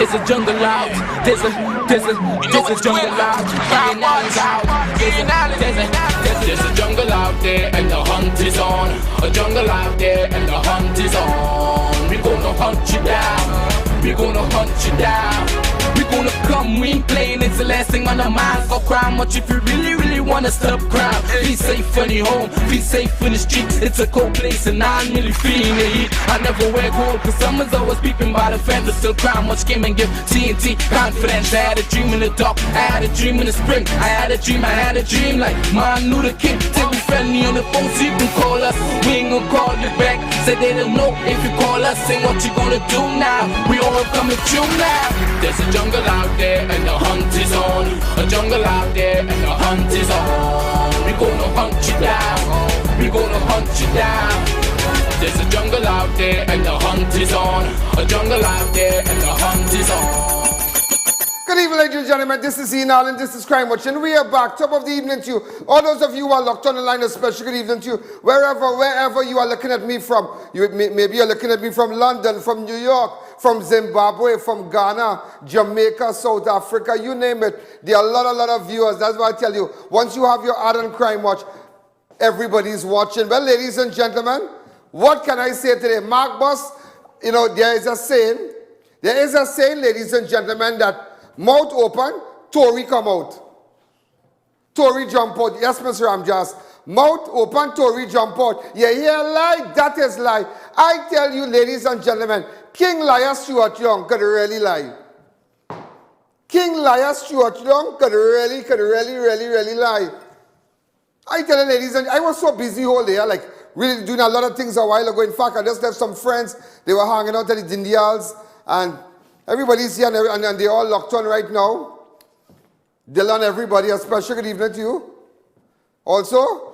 There's a jungle out. There's a jungle out. There's a jungle out there and the hunt is on. A jungle out there and the hunt is on. We gonna hunt you down. We gonna hunt you down. We gonna come, we ain't playing, it's the last thing on our minds. For crime, much if you really wanna stop crime. Be safe in your home, be safe in the streets. It's a cold place and I'm really feeling the heat. I never wear gold cause someone's always peeping by the fence. But still crime, much came and give TNT confidence. I had a dream in the dark, I had a dream in the spring. I had a dream like Martin Luther King. Till we friendly on the phone so you can call us. We ain't gonna call you back, say they don't know if you call us. Say what you gonna do now, we all coming through now. There's a jungle out there and the hunt is on. A jungle out there and the hunt is on. We gonna hunt you down. We gonna hunt you down. There's a jungle out there and the hunt is on. A jungle out there and the hunt is on. Good evening, ladies and gentlemen. This is I.A.N and this is Crime Watch, and we are back. Top of the evening to you. All those of you who are locked on the line, a special good evening to you. Wherever you are looking at me from. Maybe you're looking at me from London, from New York, from Zimbabwe, from Ghana, Jamaica, South Africa, you name it. There are a lot of viewers. That's why I tell you, once you have your I.A.N Crime Watch, everybody's watching. Well, ladies and gentlemen, what can I say today? Mark Boss, you know, there is a saying, ladies and gentlemen, that mouth open, Tory come out. Tory jump out. Yes, Mr. Ramjas. Mouth open, Tory jump out. You hear lie? That is lie. I tell you, ladies and gentlemen, King Liar Stuart Young could really lie. King Liar Stuart Young could really lie. I tell you, ladies and I was so busy all day, like really doing a lot of things a while ago. In fact, I just left some friends. They were hanging out at the Dindials, and everybody's here and they're all locked on right now. Dylan, everybody, a special good evening to you. Also,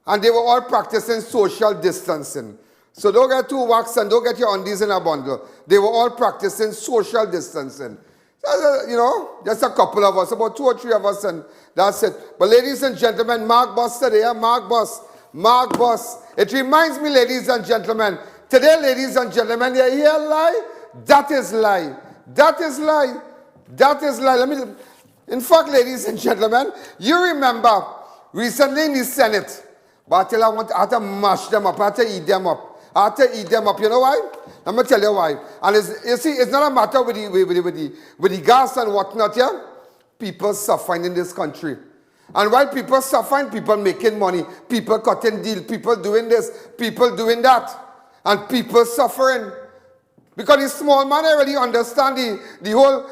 and they were all practicing social distancing. So don't get too waxed and don't get your undies in a bundle. They were all practicing social distancing. So, you know, just a couple of us, about 2 or 3 of us, and that's it. But ladies and gentlemen, Mark Boss today, Mark Boss. It reminds me, ladies and gentlemen, today, ladies and gentlemen, you hear lie? That is lie. That is lie. That is lie. In fact, ladies and gentlemen, you remember recently in the Senate, but I had to mash them up, I had to eat them up. You know why? Let me tell you why. And you see, it's not a matter with the gas and whatnot, yeah? People suffering in this country. And while people suffering, people making money, people cutting deals, people doing this, people doing that. And people suffering. Because the small man already understand the whole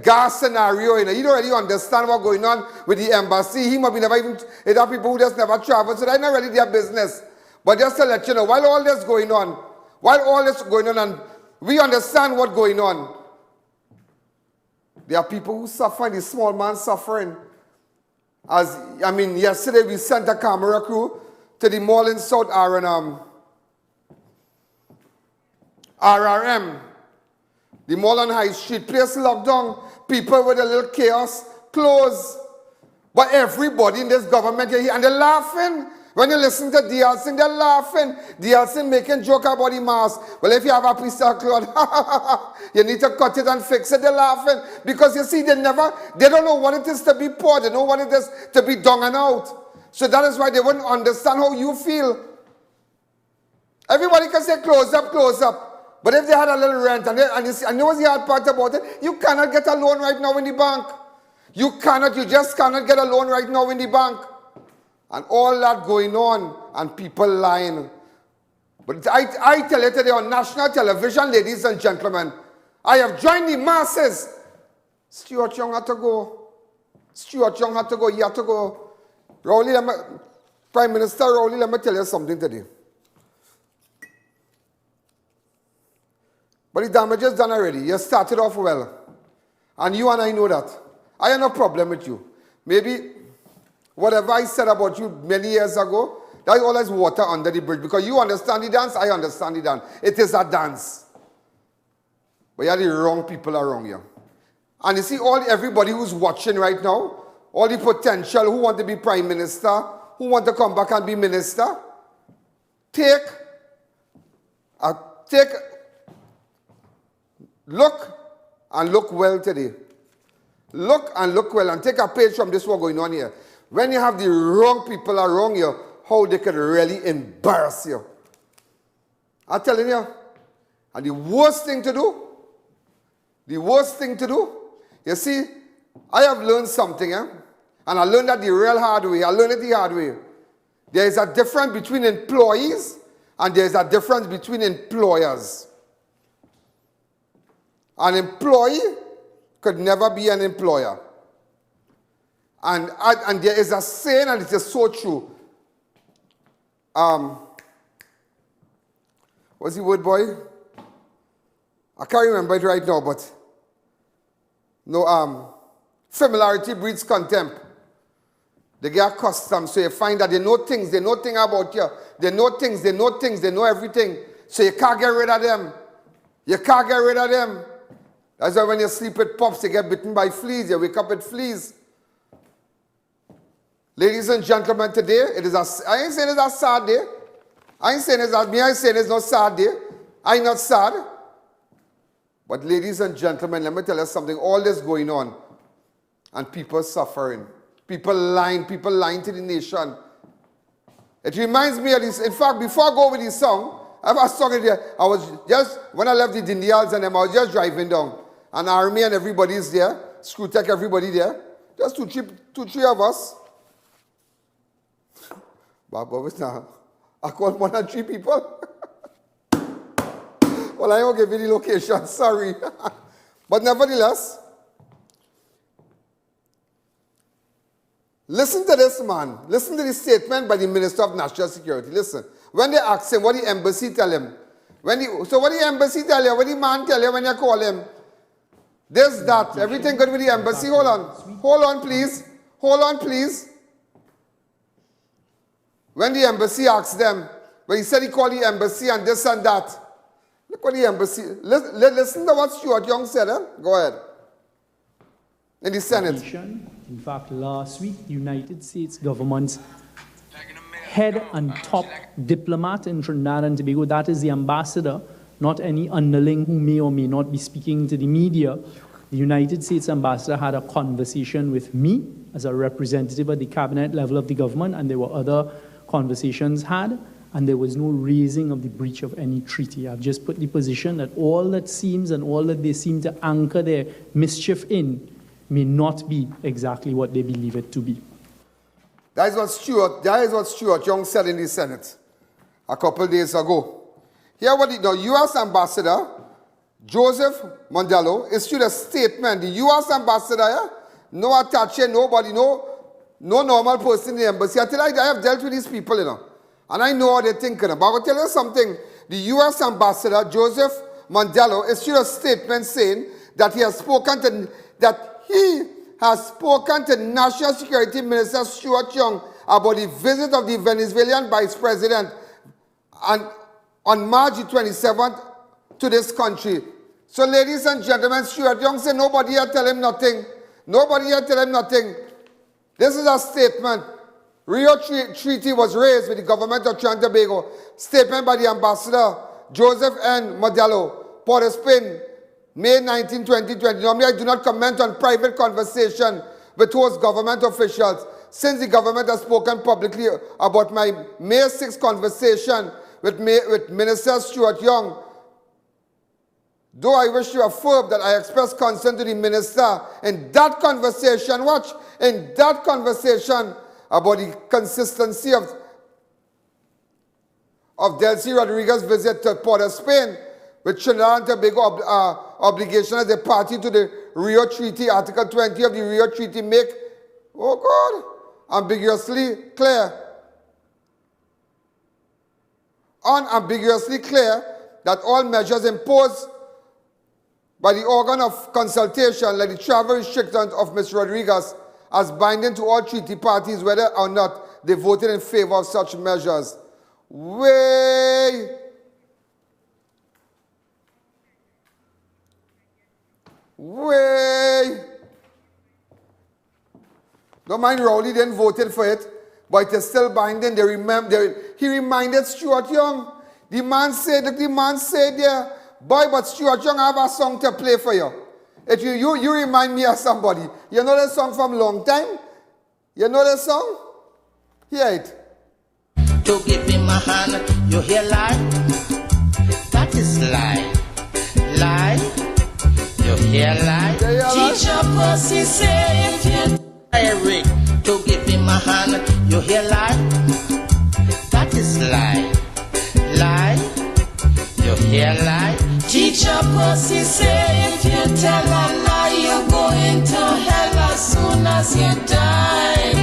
gas scenario. You know, he don't really understand what's going on with the embassy. He might be never even, there are people who just never travel, so that's not really their business. But just to let you know, while all this going on, and we understand what's going on, there are people who suffer, the small man suffering. Yesterday we sent a camera crew to the mall in South RRM, the mall on High Street, place locked down, people with a little chaos, closed. But everybody in this government, and they're laughing. When you listen to DLC, they're laughing. DLC making joke about the mask. Well, if you have a piece of cloth, you need to cut it and fix it. They're laughing. Because you see, they don't know what it is to be poor. They know what it is to be down and out. So that is why they wouldn't understand how you feel. Everybody can say close up. But if they had a little rent, and you know what's the hard part about it? You cannot get a loan right now in the bank. You just cannot get a loan right now in the bank. And all that going on, and people lying. But I tell you today on national television, ladies and gentlemen, I have joined the masses. Stuart Young had to go. Stuart Young had to go. He had to go. Prime Minister Rowley, let me tell you something today. But the damage is done already. You started off well. And you and I know that. I have no problem with you. Maybe whatever I said about you many years ago, that's always water under the bridge. Because you understand the dance, I understand the dance. It is a dance. But you are the wrong people around you. And you see everybody who's watching right now, all the potential who want to be prime minister, who want to come back and be minister, take look and look well today. Look and look well and take a page from this what's going on here. When you have the wrong people around you, how they can really embarrass you. I'm telling you. And the worst thing to do, you see, I have learned something, and I learned that the real hard way. I learned it the hard way. There is a difference between employees and there is a difference between employers. An employee could never be an employer. And there is a saying, and it is so true. What's the word, boy? I can't remember it right now, but no, familiarity breeds contempt. They get accustomed, so you find that they know things about you. They know things, they know everything. So you can't get rid of them. That's why when you sleep with pups, you get bitten by fleas. You wake up with fleas. Ladies and gentlemen, today, I ain't saying it's a sad day. I ain't saying it's not sad day. I'm not sad. But ladies and gentlemen, let me tell you something. All this going on, and people suffering. People lying to the nation. It reminds me of this. In fact, before I go with this song, I have a song in there. I was just, when I left the Dindials and them, I was just driving down. And Army and everybody's there. Screwtech, everybody there. Just two, three of us. But now, I called more than 3 people. Well, I won't give you the location, sorry. But nevertheless, listen to this, man. Listen to this statement by the Minister of National Security. Listen. When they ask him, what the embassy tell him? So what the embassy tell you? What the man tell you when you call him? This, that. Everything good with the embassy? Hold on. Hold on, please. When the embassy asked them, when he said he called the embassy and this and that. Look what the embassy... Listen to what Stuart Young said. Go ahead. In the Senate. In fact, last week, the United States government's head and top diplomat in Trinidad and Tobago, that is the ambassador, not any underling who may or may not be speaking to the media. The United States ambassador had a conversation with me as a representative at the cabinet level of the government, and there were other conversations had, and there was no raising of the breach of any treaty. I've just put the position that all that seems and all that they seem to anchor their mischief in may not be exactly what they believe it to be. That is what Stuart Young said in the Senate a couple days ago. Here what the U.S. ambassador, Joseph Mondello, issued a statement. The U.S. ambassador, no attaché, nobody, no normal person in the embassy. I have dealt with these people, and I know how they're thinking. But I'll tell you something. The U.S. ambassador, Joseph Mondello, issued a statement saying that he has spoken to National Security Minister Stuart Young about the visit of the Venezuelan Vice President on March 27th to this country. So ladies and gentlemen, Stuart Young said nobody here tell him nothing. This is a statement. Rio Treaty was raised with the government of Trinidad and Tobago. Statement by the ambassador, Joseph N. Mondello, Port of Spain, May 19, 2020. Normally, I do not comment on private conversation with host government officials. Since the government has spoken publicly about my May 6 conversation with Minister Stuart Young, though I wish to affirm that I expressed concern to the minister in that conversation, about the consistency of Delcy Rodriguez's visit to Port of Spain, with Trinidad and Tobago obligation as a party to the Rio Treaty, Article 20 of the Rio Treaty make, unambiguously clear that all measures imposed by the organ of consultation, like the travel restrictions of Ms. Rodriguez, as binding to all treaty parties, whether or not they voted in favor of such measures. Don't mind Rowley didn't vote for it, but it is still binding. He reminded Stuart Young. The man said there, Boy, but Stuart Young, I have a song to play for you. You remind me of somebody. You know that song from long time? You know that song? Hear it. To give him a hand, you hear lie? That is lie. Lie? You hear lie? Teacher Pussy say if you Eric, to give him a hand, you hear lie? That is lie. Lie? You hear lie? Teacher Pussy say if you tell a lie, you're going to hell as soon as you die.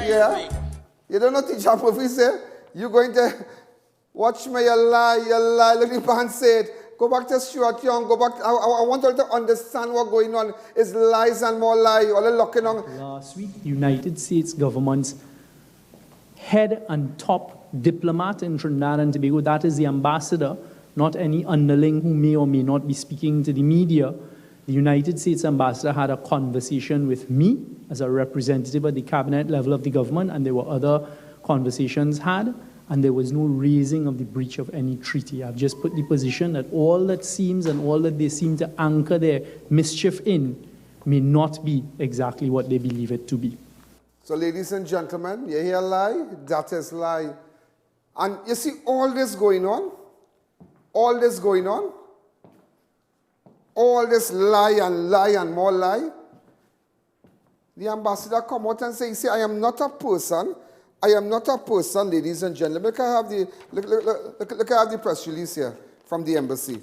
Yeah. You don't know teacher Pussy say? You're going to watch me, you lie. Let the man say it. Go back to Stuart Young. Go back. I want you to understand what's going on. It's lies and more lies. All the looking on. Last week, United States government's head and top diplomat in Trinidad and Tobago, that is the ambassador, not any underling who may or may not be speaking to the media. The United States ambassador had a conversation with me as a representative at the cabinet level of the government, and there were other conversations had. And there was no raising of the breach of any treaty. I've just put the position that all that seems and all that they seem to anchor their mischief in may not be exactly what they believe it to be. So ladies and gentlemen, you hear lie? That is lie. And you see all this going on? All this going on? All this lie and more lie? The ambassador come out and say, you see, I am not a person, ladies and gentlemen. Look, I have the press release here from the embassy.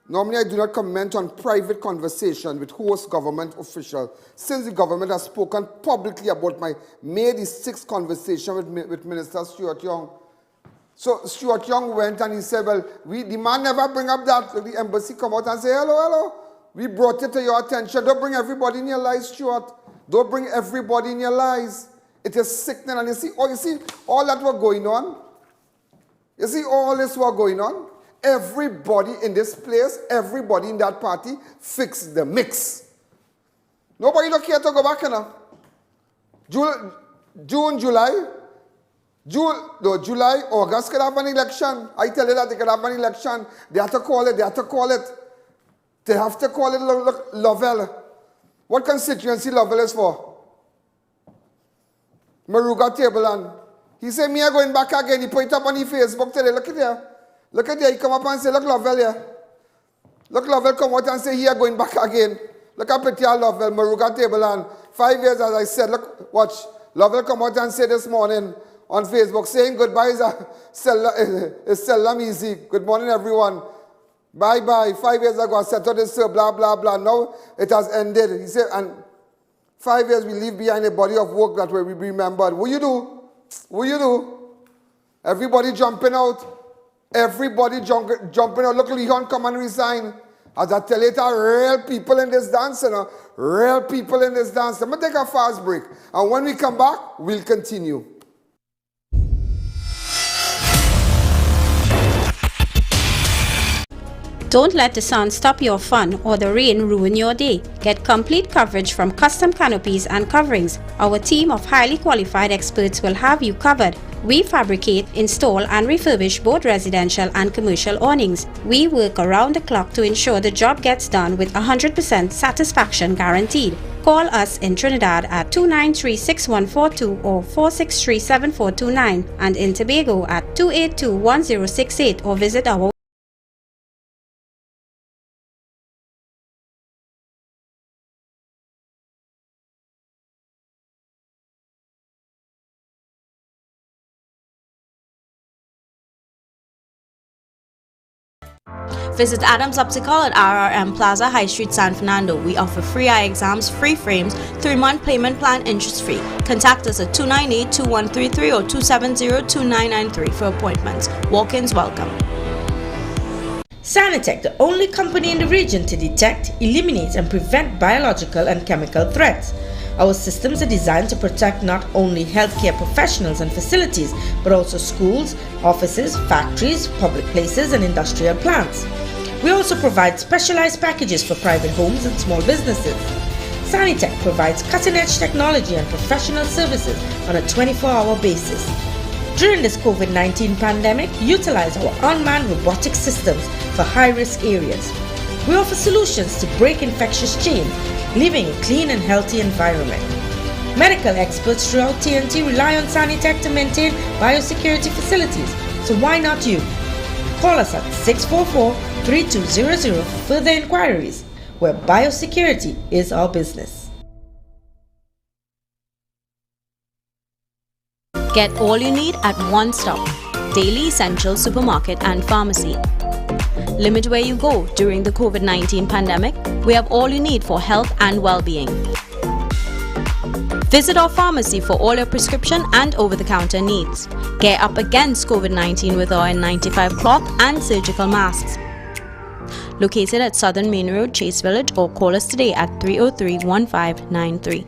Normally, I do not comment on private conversation with host government officials since the government has spoken publicly about my May the 6th conversation with Minister Stuart Young. So Stuart Young went and he said, well, the man never bring up that. The embassy come out and say, hello. We brought it to your attention. Don't bring everybody in your lies, Stuart. Don't bring everybody in your lies. It is sickening. And you see all that was going on? You see all this was going on? Everybody in this place, everybody in that party fixed the mix. Nobody don't care to go back now. July, August could have an election. I tell you that they could have an election. They have to call it. They have to call it Lovell. What constituency Lovell is for? Maruga table and he said, me are going back again. He put it up on his Facebook today. Look at there. Look at there. He come up and say, look, Lovell here. Look, Lovell come out and say, he are going back again. Look at pretty Lovell, Maruga table and 5 years, as I said, look, watch. Lovell come out and say this morning on Facebook, saying goodbye is seldom easy. Good morning, everyone. Bye-bye. 5 years ago, I said to this, blah, blah, blah. Now it has ended. He said, and 5 years we leave behind a body of work that will be remembered. What you do? What you do? Everybody jumping out. Everybody jumping out. Look, Leon come and resign. As I tell you, real people in this dance, real people in this dance. I'm going to take a fast break. And when we come back, we'll continue. Don't let the sun stop your fun or the rain ruin your day. Get complete coverage from Custom Canopies and Coverings. Our team of highly qualified experts will have you covered. We fabricate, install and refurbish both residential and commercial awnings. We work around the clock to ensure the job gets done with 100% satisfaction guaranteed. Call us in Trinidad at 293-6142 or 463-7429 and in Tobago at 282-1068 or visit our Visit Adams Optical at RRM Plaza, High Street, San Fernando. We offer free eye exams, free frames, 3-month payment plan, interest-free. Contact us at 298-2133 or 270-2993 for appointments. Walk-ins welcome. Sanitec, the only company in the region to detect, eliminate and prevent biological and chemical threats. Our systems are designed to protect not only healthcare professionals and facilities, but also schools, offices, factories, public places and industrial plants. We also provide specialized packages for private homes and small businesses. Sanitec provides cutting-edge technology and professional services on a 24-hour basis. During this COVID-19 pandemic, utilize our unmanned robotic systems for high-risk areas. We offer solutions to break infectious chains, leaving a clean and healthy environment. Medical experts throughout TNT rely on Sanitech to maintain biosecurity facilities, so why not you? Call us at 644-3200 for further inquiries, where biosecurity is our business. Get all you need at one stop. Daily Essential Supermarket and Pharmacy. Limit where you go during the COVID-19 pandemic. We have all you need for health and well-being. Visit our pharmacy for all your prescription and over-the-counter needs. Get up against COVID-19 with our N95 cloth and surgical masks. Located at Southern Main Road, Chase Village, or call us today at 303-1593.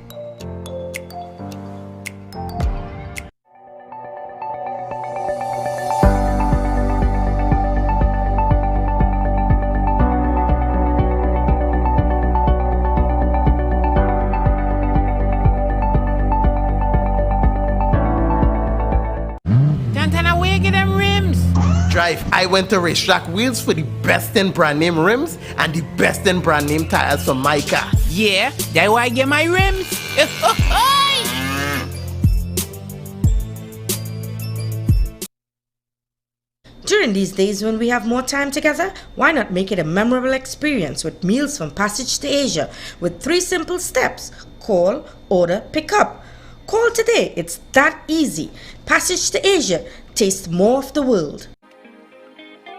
I went to Racetrack Wheels for the best in brand name rims and the best in brand name tires for my car. Yeah, that's why I get my rims. During these days when we have more time together, why not make it a memorable experience with meals from Passage to Asia with 3 simple steps: call, order, pick up. Call today, it's that easy. Passage to Asia, taste more of the world.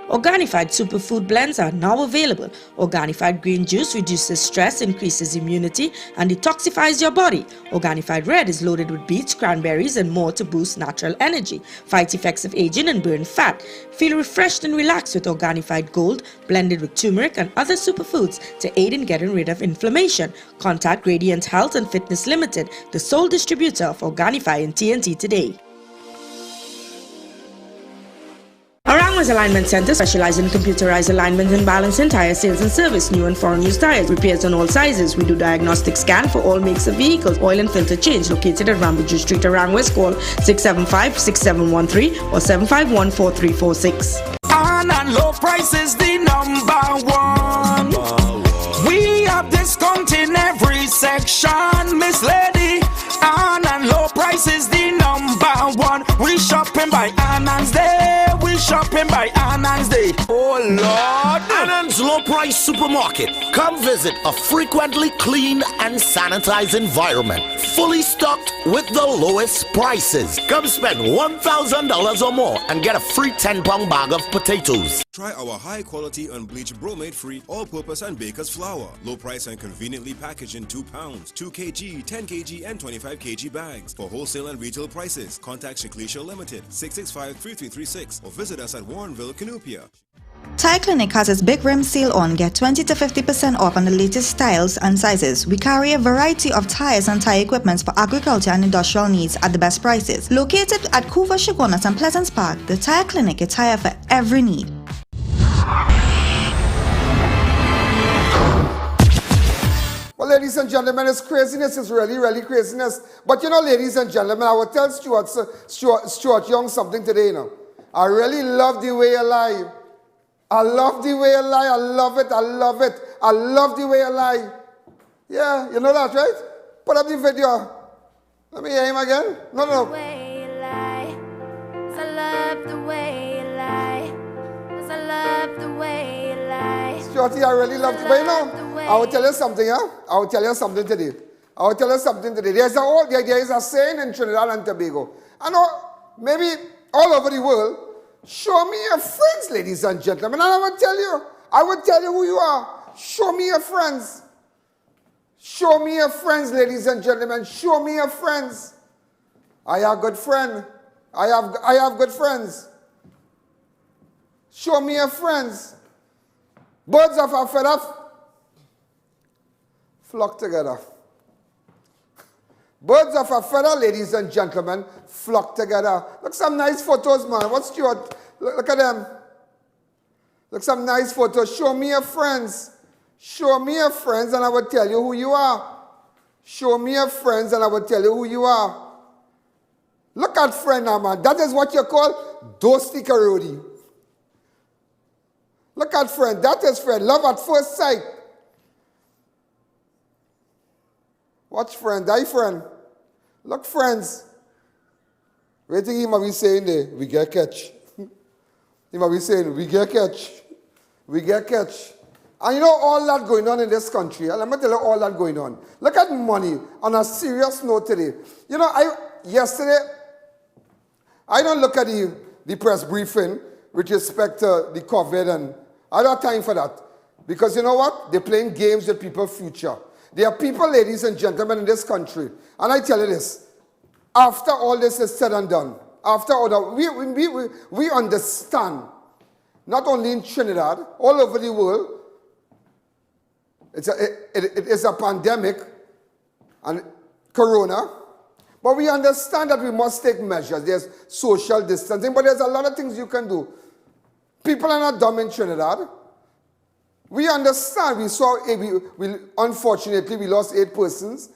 Organified superfood blends are now available. Organified green juice reduces stress, increases immunity, and detoxifies your body. Organified red is loaded with beets, cranberries, and more to boost natural energy, fight effects of aging, and burn fat. Feel refreshed and relaxed with Organified gold, blended with turmeric and other superfoods to aid in getting rid of inflammation. Contact Radiant Health and Fitness Limited, the sole distributor of Organifi in TNT today. ARANGUEZ Alignment Center specializes in computerized alignment and balancing, tire sales and service, new and foreign used tires, repairs on all sizes. We do diagnostic scan for all makes of vehicles, oil and filter change. Located at Rambuju Street, ARANGUEZ. Call 675-6713 or 751-4346. On and low price is the number one. We have discount in every section, Miss Lady. On and low price is the number one. We shopping by Anan's Day. We shopping by Anan's Day. Oh Lord. Anan's Low Price Supermarket. Come visit a frequently clean and sanitized environment. Fully stocked with the lowest prices. Come spend $1,000 or more and get a free 10-pound bag of potatoes. Try our high-quality unbleached bromate-free all-purpose and baker's flour. Low price and conveniently packaged in 2 pounds, 2 kg, 10 kg, and 25 kg bags. For wholesale and retail prices, contact Shiklisha Limited, 665-3336, or visit us at Warrenville, Canupia. Tire Clinic has its big rim sale on. Get 20 to 50% off on the latest styles and sizes. We carry a variety of tires and tire equipments for agriculture and industrial needs at the best prices. Located at Couva, Chaguanas and Pleasance Park, the Tire Clinic, a tire for every need. Well, ladies and gentlemen, it's craziness. It's really craziness. But you know, ladies and gentlemen, I will tell Stuart Young something today, you know. I really love the way you lie. I love the way you lie. I love it. I love it. I love the way you lie. Yeah, you know that, right? Put up the video. Let me hear him again. No. The way you lie. 'Cause I love the way you lie. 'Cause I love the way you lie. Stuarty, I really love it. But you know, I will tell you something, huh? I will tell you something today. There is a saying in Trinidad and Tobago. I know, maybe all over the world, show me your friends, ladies and gentlemen. And I will tell you who you are. Show me your friends. Show me your friends, ladies and gentlemen. Show me your friends. I have good friend. I have good friends. Show me your friends. Birds of a feather flock together. Birds of a feather, ladies and gentlemen, flock together. Look, some nice photos, man. What's Stuart? Look at them. Look, some nice photos. Show me your friends. Show me your friends and I will tell you who you are. Show me your friends and I will tell you who you are. Look at friend now, man. That is what you call dosti karodi. Look at friend. That is friend. Love at first sight. Watch friend. Die friend. Look friends. What do you think he might be saying there? We get catch. He might be saying, we get catch. We get catch. And you know all that going on in this country. Let me tell you all that going on. Look at money on a serious note today. You know, yesterday, I don't look at the press briefing with respect to the COVID, and I don't have time for that. Because you know what? They're playing games with people's future. There are people, ladies and gentlemen, in this country. And I tell you this, after all this is said and done, after all that, we understand, not only in Trinidad, all over the world, it is a pandemic and corona, but we understand that we must take measures. There's social distancing, but there's a lot of things you can do. People are not dumb in Trinidad. We understand. We saw, unfortunately, we lost 8 persons.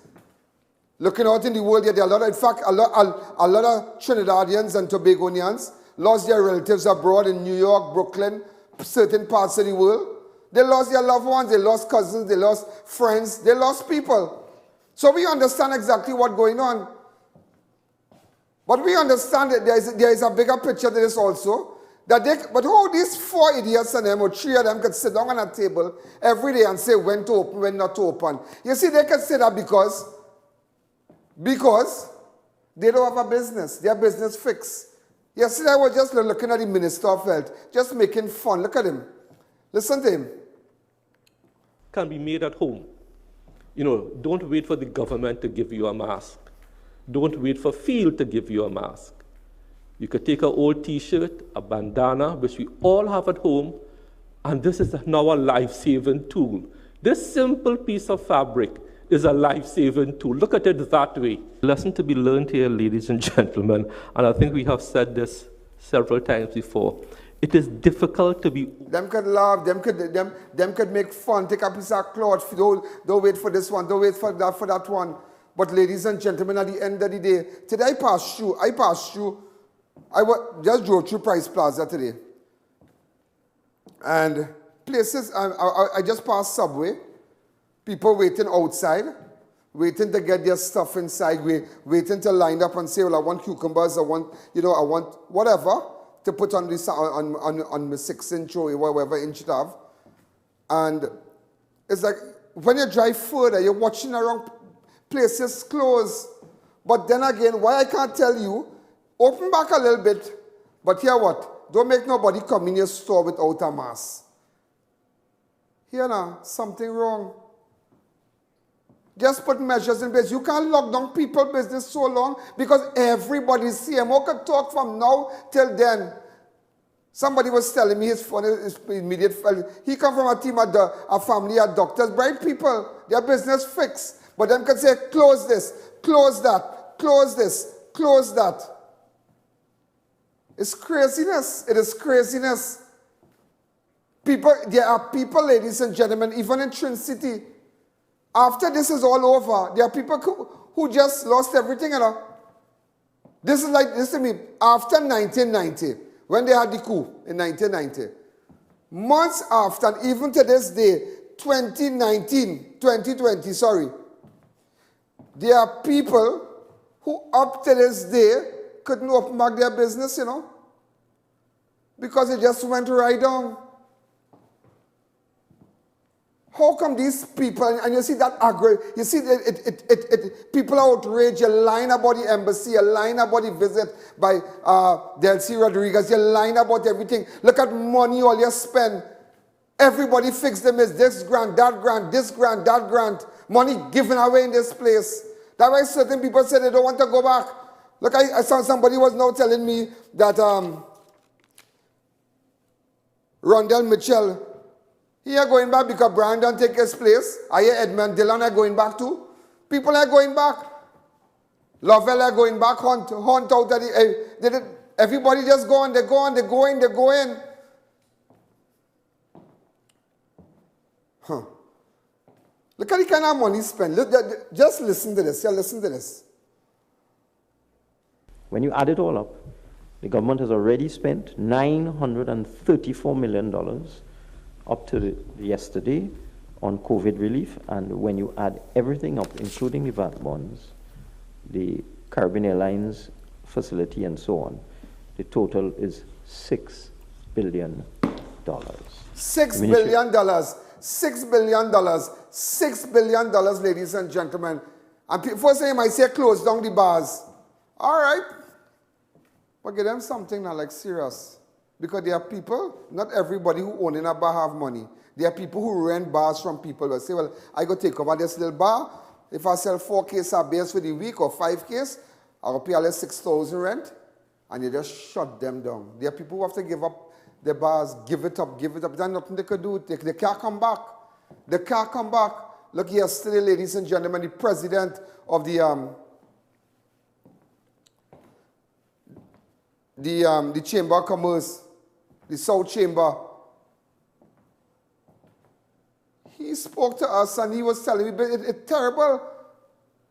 Looking out in the world, there are a lot of, in fact, a lot of Trinidadians and Tobagonians lost their relatives abroad in New York, Brooklyn, certain parts of the world. They lost their loved ones, they lost cousins, they lost friends, they lost people. So we understand exactly what's going on. But we understand that there is a bigger picture to this also. But how these 4 idiots and them, or 3 of them, could sit down on a table every day and say when to open, when not to open. You see, they can say that because they don't have a business. Their business fixed. Yesterday I was just looking at the Minister of Health, just making fun. Look at him. Listen to him. Can be made at home. You know, don't wait for the government to give you a mask. Don't wait for field to give you a mask. You could take an old t-shirt, a bandana, which we all have at home, and this is now a life-saving tool. This simple piece of fabric is a life-saving tool. Look at it that way. Lesson to be learned here, ladies and gentlemen, and I think we have said this several times before. It is difficult to be... Them could laugh, them could make fun, take a piece of cloth, don't wait for this one, don't wait for that one. But ladies and gentlemen, at the end of the day, today I passed through, I just drove through Price Plaza today. And places, I just passed Subway, people waiting outside, waiting to get their stuff inside, waiting to line up and say, well, I want cucumbers, I want whatever, to put on this on the 6-inch or whatever inch it have. And it's like, when you drive further, you're watching around places closed. But then again, why I can't tell you, open back a little bit, but hear what? Don't make nobody come in your store without a mask. Here now, something wrong. Just put measures in place. You can't lock down people's business so long because everybody's CMO could talk from now till then. Somebody was telling me his immediate family. He come from a team at a family of doctors, bright people. Their business fixed. But them could say, close this, close that, close this, close that. It's craziness. It is craziness. There are people, ladies and gentlemen, even in Trin City, after this is all over, there are people who just lost everything. You know? This is like, listen to me, after 1990, when they had the coup in 1990, months after, and even to this day, 2020, sorry, there are people who up to this day couldn't open back their business, you know, because it just went right down. How come these people, and you see that you see people are outraged, you're lying about the embassy, you're lying about the visit by Delcy Rodriguez, you're lying about everything. Look at money all you spend. Everybody fix them as this grant, that grant, this grant, that grant. Money given away in this place. That's why certain people say they don't want to go back. Look, I saw somebody was now telling me that Rondell Mitchell, he are going back because Brandon take his place. Edmund Dillon are going back too. People are going back. Lovell are going back. Hunt out of the... everybody just go on, they go in. Huh. Look at the kind of money spent. Just listen to this. Yeah, listen to this. When you add it all up, the government has already spent $934 million up to yesterday on COVID relief, and when you add everything up, including the VAT bonds, the Caribbean Airlines facility and so on, the total is $6 billion. $6 billion, $6 billion, $6 billion, ladies and gentlemen. And people say, might say close down the bars. All right. But give them something now, like serious. Because there are people, not everybody who own in a bar have money. There are people who rent bars from people who say, well, I go take over this little bar. If I sell 4 cases of beers for the week or 5 cases, I'll pay at 6,000 rent. And you just shut them down. There are people who have to give up their bars, give it up. There's nothing they could do. They can't come back. They can't come back. Look, yesterday, ladies and gentlemen, the president of the Chamber of Commerce, the South Chamber, he spoke to us and he was telling me, it's terrible.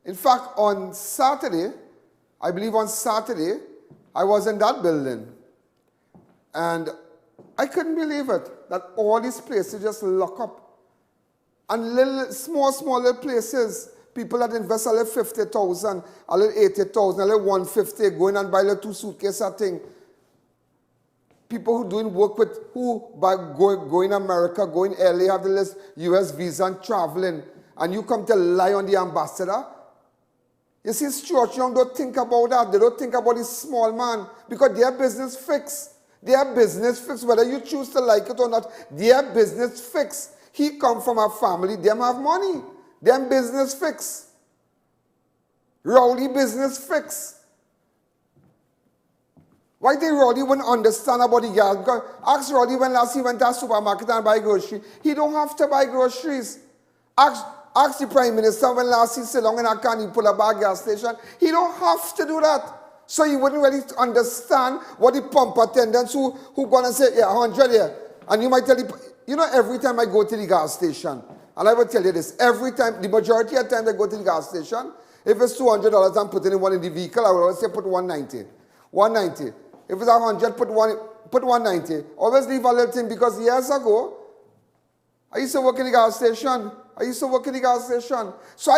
In fact, on Saturday, I believe on Saturday, I was in that building. And I couldn't believe it, that all these places just lock up. And little, small little places, people that invest a little 50,000, a little 80,000, a little 150, going and buy a little 2 suitcases a thing. People who doing work with, going America, going LA, have the list, US visa and traveling, and you come to lie on the ambassador. You see, Churchill don't think about that. They don't think about this small man, because their business fixed. Their business fixed, whether you choose to like it or not, their business fixed. He come from a family, them have money. Them business fixed. Rowdy business fixed. Why did Roddy wouldn't understand about the gas? Because ask Roddy when last he went to a supermarket and buy groceries. He don't have to buy groceries. Ask the Prime Minister when last he sit down in a can, he pull up a gas station. He don't have to do that. So he wouldn't really understand what the pump attendants who gonna say, yeah, 100 here. And you might tell the, you know, every time I go to the gas station, and I will tell you this, every time, the majority of the time I go to the gas station, if it's $200, I'm putting one in the vehicle, I will always say put 190. 190. If it's 100, put 190. Always leave a little thing, because years ago, I used to work in the gas station. So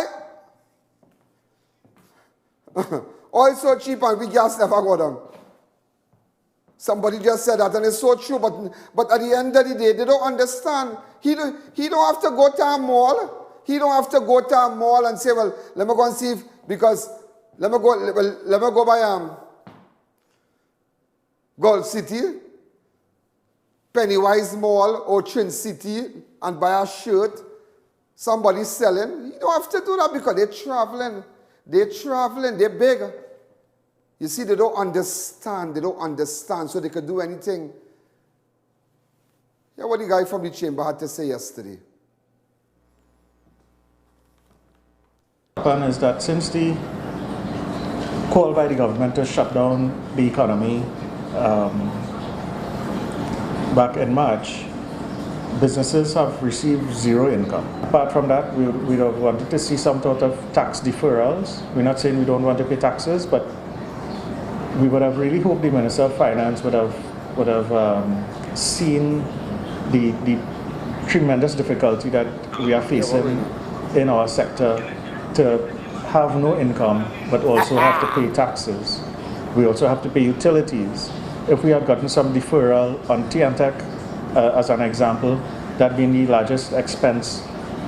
oil so cheap and we gas never go down. Somebody just said that, and it's so true, but at the end of the day, they don't understand. He don't have to go to a mall. He don't have to go to a mall and say, well, let me go and see if, because let me go by Gold City, Pennywise Mall, Ocean City, and buy a shirt. Somebody's selling. You don't have to do that, because they're traveling. They're big. You see, they don't understand, so they could do anything. Yeah, what the guy from the chamber had to say yesterday. Is that since the call by the government to shut down the economy back in March, businesses have received zero income. Apart from that, we would have wanted to see some sort of tax deferrals. We're not saying we don't want to pay taxes, but we would have really hoped the Minister of Finance would have seen the tremendous difficulty that we are facing in our sector to have no income, but also have to pay taxes. We also have to pay utilities. If we had gotten some deferral on TNTech, as an example, that being the largest expense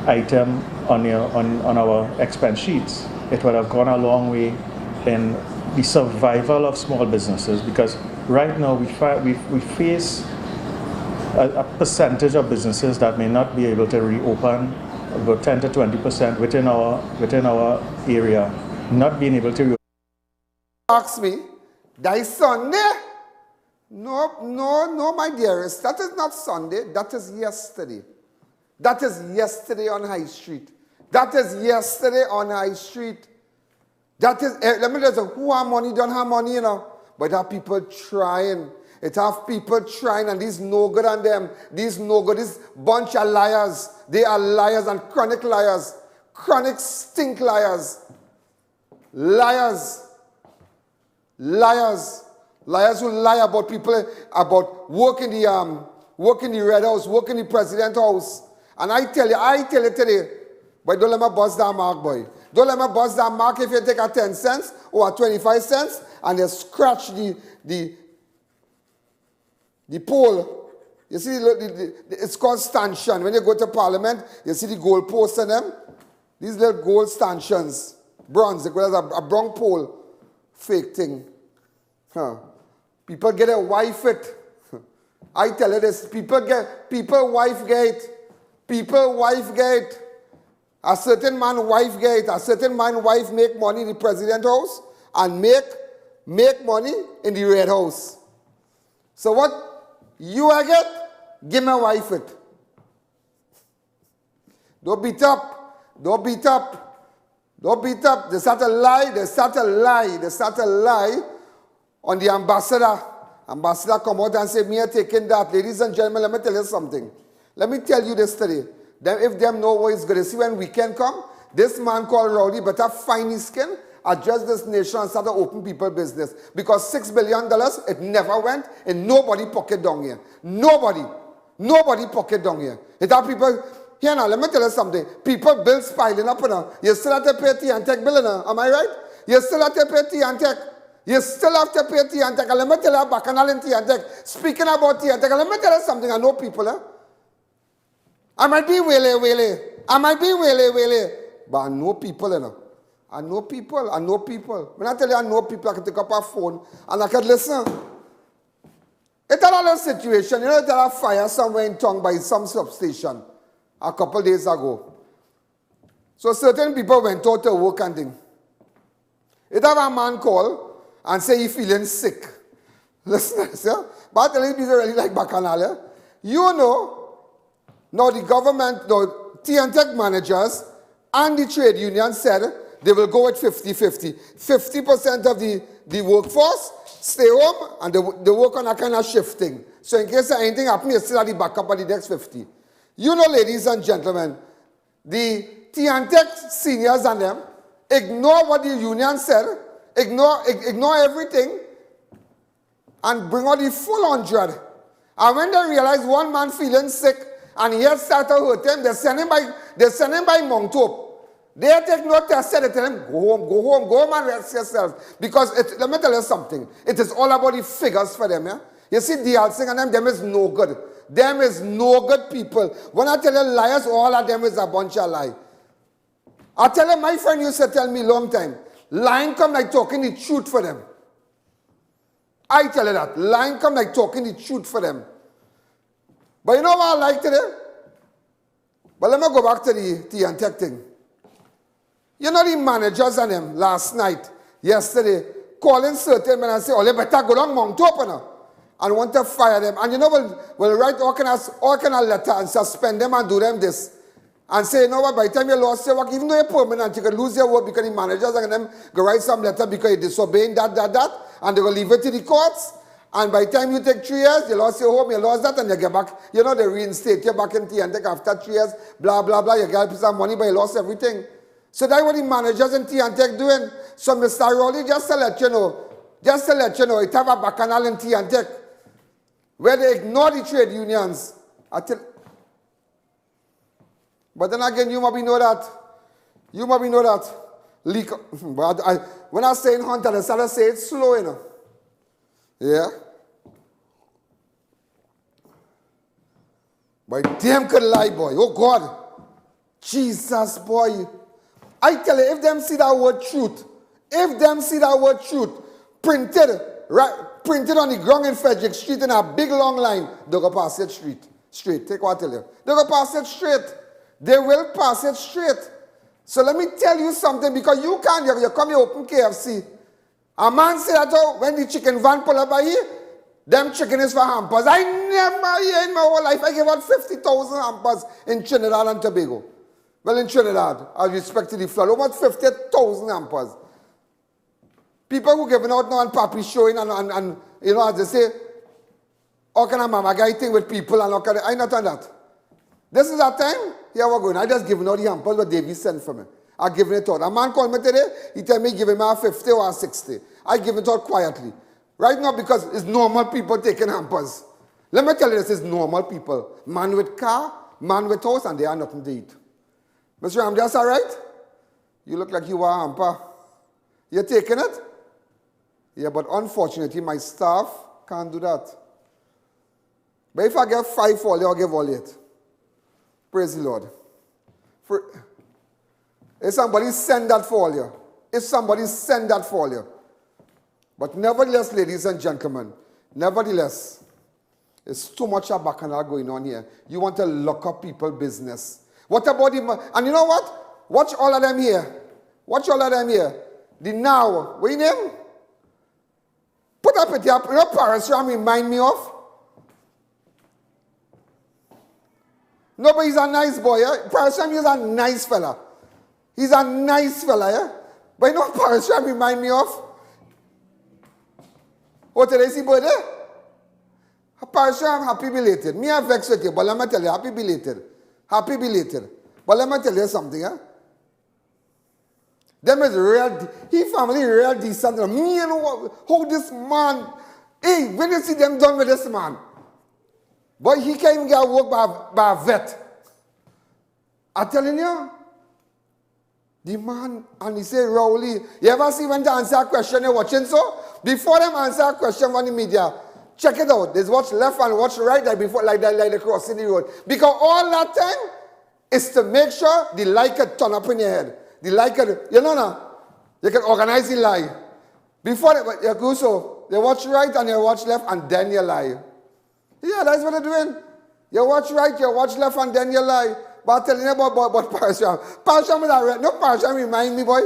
item on our expense sheets, it would have gone a long way in the survival of small businesses, because right now we face a percentage of businesses that may not be able to reopen, about 10 to 20% within our area, not being able to reopen. Ask me, that is Sunday? No, my dearest, that is not Sunday, that is yesterday. That is yesterday on High Street. That is yesterday on High Street. That is, let me just say, who have money, don't have money, you know. But have people trying. It have people trying, and these no good on them. These no good, this bunch of liars. They are liars and chronic liars. Chronic stink liars. Liars. Liars. Liars who lie about people, about work in the Red House, work in the President's house. And I tell you today, but don't let me bust that mark, boy. Don't let me bust that mark if you take a 10 cents or a 25 cents and you scratch the pole. You see, it's called stanchion. When you go to Parliament, you see the gold posts on them. These little gold stanchions. Bronze, they go as a bronze pole. Fake thing. Huh. People get a wife it. I tell you this, people wife gate. People wife gate. A certain man wife gate. A certain man wife make money in the President's house and make money in the Red House. So what you I get? Give me a wife it. Don't beat up. Don't beat up. Don't beat up. They start a lie. They start a lie. They start a lie on the ambassador. Ambassador come out and say, me are taking that. Ladies and gentlemen, let me tell you something. Let me tell you this today. If them know what is going to see when weekend come, this man called ROWI better find his skin, adjust this nation and start to open people business. Because $6 billion, it never went in nobody pocket down here. Nobody pocket down here. It have people, here now, let me tell you something. People bills piling up now. You still have to pay T&Tech bill now, am I right? You still have to pay T&Tech. You still have to pay T&Tech. And let me tell you, Bacchanal and T&Tech. Speaking about T&Tech, let me tell you something. I know people, I might be wele. I might be wele. But I know people, I know people. When I tell you I know people, I can take up a phone and I can listen. It's another situation. You know, there was a fire somewhere in Tong by some substation a couple days ago. So certain people went out to work and thing. It have a man call and say he feeling sick. Listen, yeah? But I tell you, people really like Bacchanal. Yeah? You know, now the government, the T&Tech managers and the trade union said they will go with 50-50. 50% of the workforce stay home and they work on a kind of shifting. So in case anything happens, you still have the backup of the next 50. You know, ladies and gentlemen, the T&Tech seniors and them ignore what the union said, ignore everything, and bring out the full 100. And when they realize one man feeling sick and he had started to hurt him, they send him by Montop. They take no test, they tell him, go home and rest yourself. Because let me tell you something, it is all about the figures for them. Yeah? You see, DL and them is no good. Them is no good people. When I tell you liars, all of them is a bunch of lies. I tell you, my friend used to tell me long time, lying come like talking the truth for them. I tell you that, lying come like talking the truth for them. But you know what I like today? But let me go back to the T&Tech thing. You know the managers and them last night, yesterday, calling certain men and say, oh, they better go down Mount Opener and want to fire them. And you know, we'll write all kind of letter and suspend them and do them this. And say, you know what, by the time you lost your work, even though you're permanent, you can lose your work because the managers and them go write some letter because you're disobeying that, and they're going to leave it to the courts. And by the time you take 3 years, you lost your home, you lost that, and you get back. You know, they reinstate you back in T&Tech after 3 years, blah, blah, blah. You get some money, but you lost everything. So that's what the managers in T&Tech doing. So Mr. ROWI, just to let you know, it have a Bacchanal in T&Tech where they ignore the trade unions. But then again, you might know that. Leak. But when I say in Hunter, I start to say it slow, you know. Yeah? But damn could lie, boy. Oh, God. Jesus, boy. I tell you, if them see that word truth, printed on the ground in Frederick Street in a big long line, they'll go pass it straight. Take what I tell you. They'll go pass it straight. They will pass it straight. So let me tell you something, because you come here open KFC. A man said that when the chicken van pull up by here, them chicken is for hampers. I never hear in my whole life, I give out 50,000 hampers in Trinidad and Tobago. Well, in Trinidad, I respect to the flood, almost 50,000 hampers. People who giving out now and papi showing and you know, as they say, how can a mama guy thing with people and how can I not on that? This is our time. Here we're going. I just giving out the hampers what Davey sent for me. I giving it out. A man called me today. He tell me give him a 50 or a 60. I give it out quietly. Right now, because it's normal people taking hampers. Let me tell you this, it's normal people. Man with car, man with house, and they are nothing to eat. Mr. Ram, that's all right? You look like you are a hamper. You're taking it? Yeah, but unfortunately, my staff can't do that. But if I get 5 for you, I'll give all 8. Praise the Lord. If somebody send that for you, if somebody send that for you. But nevertheless, ladies and gentlemen, nevertheless, there's too much of bacchanal going on here. You want to lock up people's business. What about the... And you know what? Watch all of them here. Watch all of them here. The now, what you name? Put up at your Paris Ram remind me of. No, but he's a nice boy, yeah? Paris Ram is a nice fella. He's a nice fella, yeah? But you know what Paris Ram remind me of? What today's his birthday? Paris Ram, happy belated. Me, I'm vexed with you, but let me tell you, happy belated. Happy belated. But let me tell you something, yeah? Them is real, he family real decent. Me, you know how this man, hey, when you see them done with this man, but he can't even get work by a vet. I'm telling you, the man, and he say, Rowley, you ever see when they answer a question you're watching so? Before them answer a question from the media, check it out. There's watch left and watch right there before, like they're crossing the road. Because all that time is to make sure the lie can turn up in your head. The lie can, you know now, you can organize the lie. Before you go so, they watch right and you watch left and then you lie. Yeah, that's what they're doing. You watch right, you watch left and then you lie. But I'm telling you about Paris Ram. Paris Ram is a red. No, Paris Ram remind me, boy.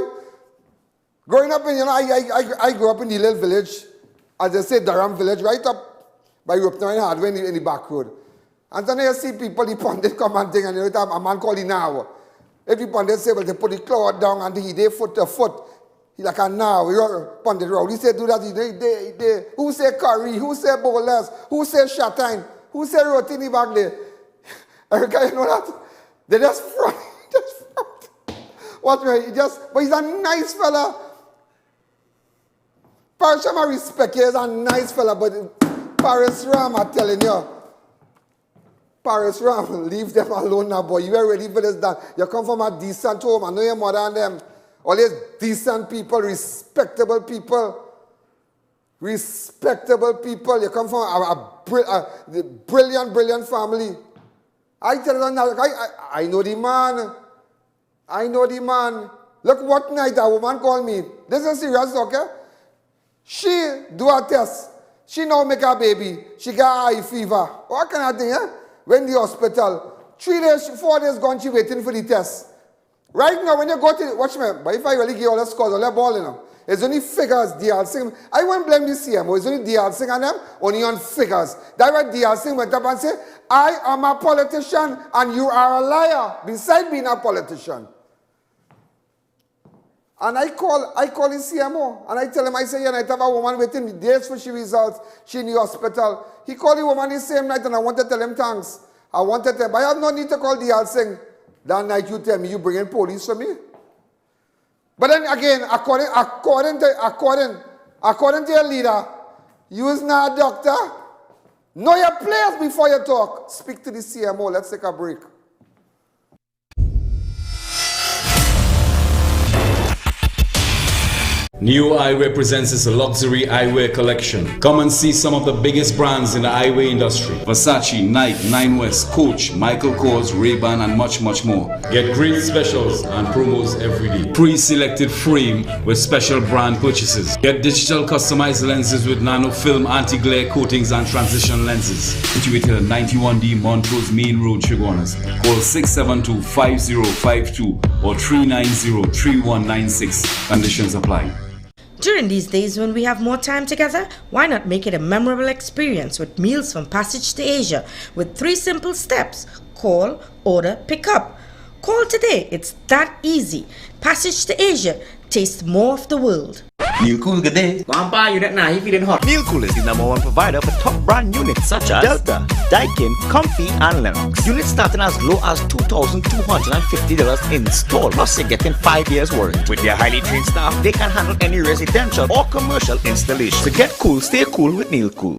Growing up in, you know, I grew up in the little village, as they say, Durham village, right up by Ropeton Hardware in the back road. And then you see people, the pundit come and thing, and you know, a man called him now. If the pundit say, well, they put the cloth down and they foot to foot. He like a now, pundit road. He say, do that, they. Who say curry? Who say bowlers? Who say shatine? Who say rotini back there? Erica, you know that? They just front. Watch me, but he's a nice fella. Paris Ram, I respect you, he's a nice fella, but Paris Ram, I'm telling you, Paris Ram, leave them alone now, boy. You are ready for this done. You come from a decent home. I know your mother and them. All these decent people, respectable people. Respectable people. You come from a brilliant family. I tell you now, I know the man. I know the man. Look what night a woman called me. This is serious, okay? She do a test. She now make a baby. She got high fever. What kind of thing, eh? When the hospital. 3 days, 4 days gone, she waiting for the test. Right now, when you go to, watch me, but if I really give all the scores, all the ball, you know, it's only figures, DL I won't blame the CMO, it's only DL and them, only on figures. That's why DL went up and said, I am a politician and you are a liar, besides being a politician. And I call the CMO, and I tell him, I say, yeah, I have a woman waiting days for she results, she in the hospital. He called the woman the same night, and I want to tell him thanks. I wanted to tell him, but I have no need to call DL Singh. That night you tell me you bring in police for me. But then again, according to your leader, you is not a doctor. Know your players before you talk. Speak to the CMO. Let's take a break. New Eyewear presents its luxury eyewear collection. Come and see some of the biggest brands in the eyewear industry. Versace, Nike, Nine West, Coach, Michael Kors, Ray-Ban and much more. Get great specials and promos every day. Pre-selected frame with special brand purchases. Get digital customized lenses with nano film, anti-glare coatings and transition lenses. Situated at 91D Montrose Main Road, Chaguanas. Call 672-5052 or 390-3196. Conditions apply. During these days when we have more time together, why not make it a memorable experience with meals from Passage to Asia with 3 simple steps: call, order, pick up. Call today, it's that easy. Passage to Asia, taste more of the world. Neil Cool, good day. Grandpa, you that he feeling hot. Neil Cool is the #1 provider for top brand units such as Delta, Daikin, Comfy, and Lennox. Units starting as low as $2,250 installed. Plus, you're getting 5 years warranty. With their highly trained staff, they can handle any residential or commercial installation. So get cool, stay cool with Neil Cool.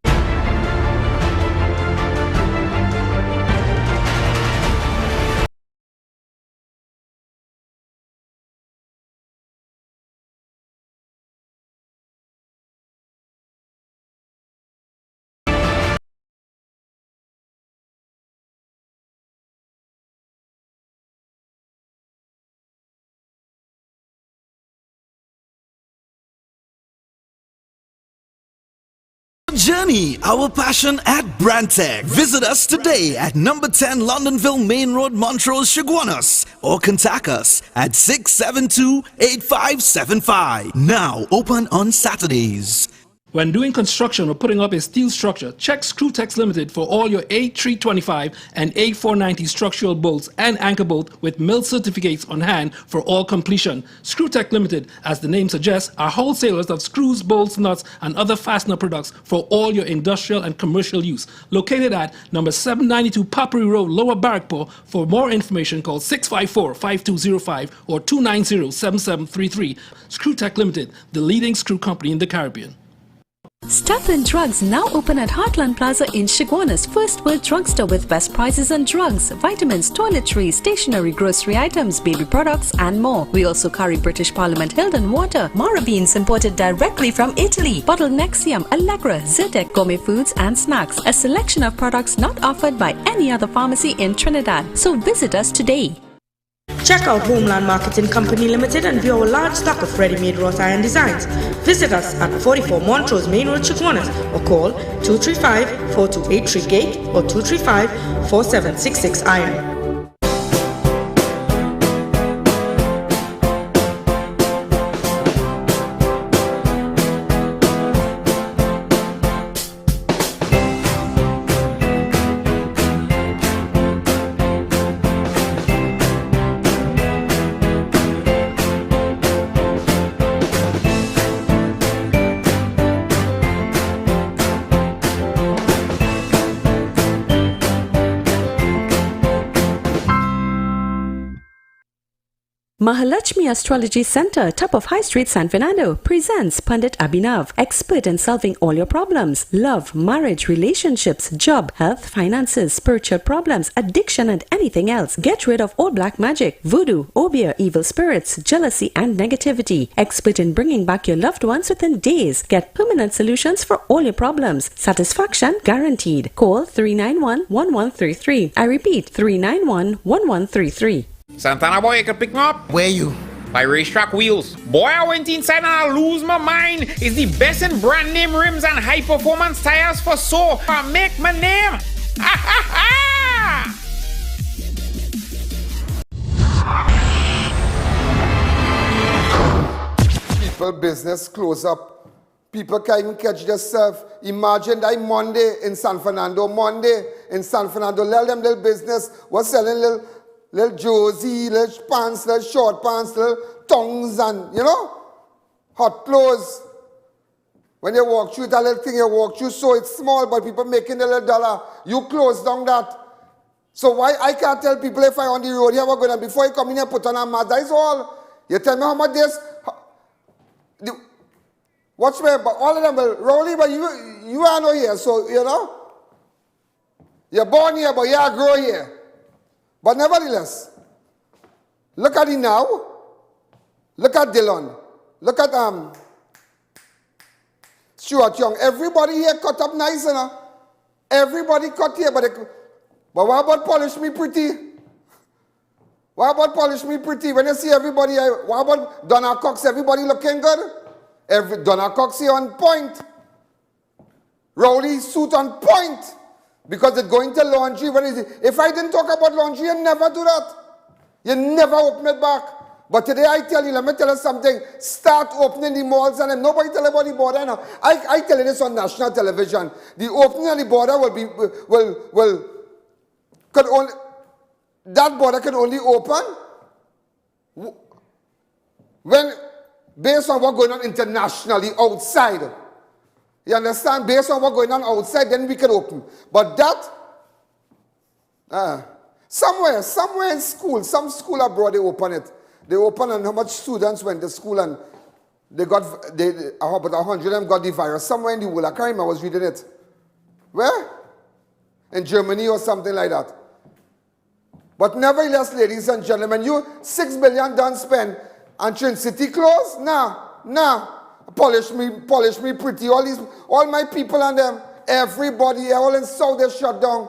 Journey, our passion at Brandtech. Visit us today at number 10 Londonville Main Road, Montrose, Chaguanas, or contact us at 672-8575. Now open on Saturdays. When doing construction or putting up a steel structure, check Screwtex Limited for all your A325 and A490 structural bolts and anchor bolt with mill certificates on hand for all completion. Screwtex Limited, as the name suggests, are wholesalers of screws, bolts, nuts, and other fastener products for all your industrial and commercial use. Located at number 792 Papri Road, Lower Barrackpore. For more information, call 654-5205 or 290-7733. Screwtex Limited, the leading screw company in the Caribbean. Stapleton Drugs now open at Heartland Plaza in Chaguanas, first world drugstore with best prices on drugs, vitamins, toiletries, stationery, grocery items, baby products and more. We also carry British Parliament Hilton water, Mara beans imported directly from Italy, bottled Nexium, Allegra, Zyrtec, gourmet foods and snacks. A selection of products not offered by any other pharmacy in Trinidad. So visit us today. Check out Homeland Marketing Company Limited and view our large stock of ready-made wrought iron designs. Visit us at 44 Montrose Main Road, Chaguanas, or call 235-4283-GATE or 235-4766-IRON. Mahalakshmi Astrology Center, top of High Street, San Fernando, presents Pandit Abhinav, expert in solving all your problems: love, marriage, relationships, job, health, finances, spiritual problems, addiction, and anything else. Get rid of all black magic, voodoo, obeah, evil spirits, jealousy, and negativity. Expert in bringing back your loved ones within days. Get permanent solutions for all your problems. Satisfaction guaranteed. Call 391-1133. I repeat, 391-1133. Santana boy, you can pick me up. Where you? By Racetrack Wheels. Boy, I went inside and I lose my mind. It's the best in brand name rims and high performance tires for so I make my name. People business close up. People can't even catch themselves. Imagine that Monday in San Fernando. Let them little business was selling little Josie, little pants, little short pants, little tongues and, hot clothes. When you walk through that little thing, you walk through, so it's small, but people making a little dollar. You close down that. So why I can't tell people if I on the road here, we're going to, before you come in here, put on a mask. That is all. You tell me how much this. Watch me, but all of them will, Rowley, but you are not here, so, You're born here, but you are grow here. But nevertheless, look at it now. Look at Dillon. Look at Stuart Young. Everybody here cut up nice, Everybody cut here, but what about polish me pretty? What about polish me pretty? When you see everybody, what about Donna Cox? Everybody looking good? Donna Cox here on point. Rowley suit on point. Because it's going to laundry. If I didn't talk about laundry, you never do that. You never open it back. But today I tell you, let me tell you something. Start opening the malls and nobody tell about the border now. I tell you this on national television. The opening of the border that border can only open when based on what's going on internationally outside. You understand? Based on what's going on outside, then we can open. But that, somewhere in school, some school abroad, they open it. They open and how much students went to school and about 100 of them got the virus. Somewhere in the world, I can't remember, I was reading it. Where? In Germany or something like that. But nevertheless, ladies and gentlemen, you 6 billion done spend and Trin City closed? Nah. Polish me pretty. All my people and them, everybody, all in South, they shut down.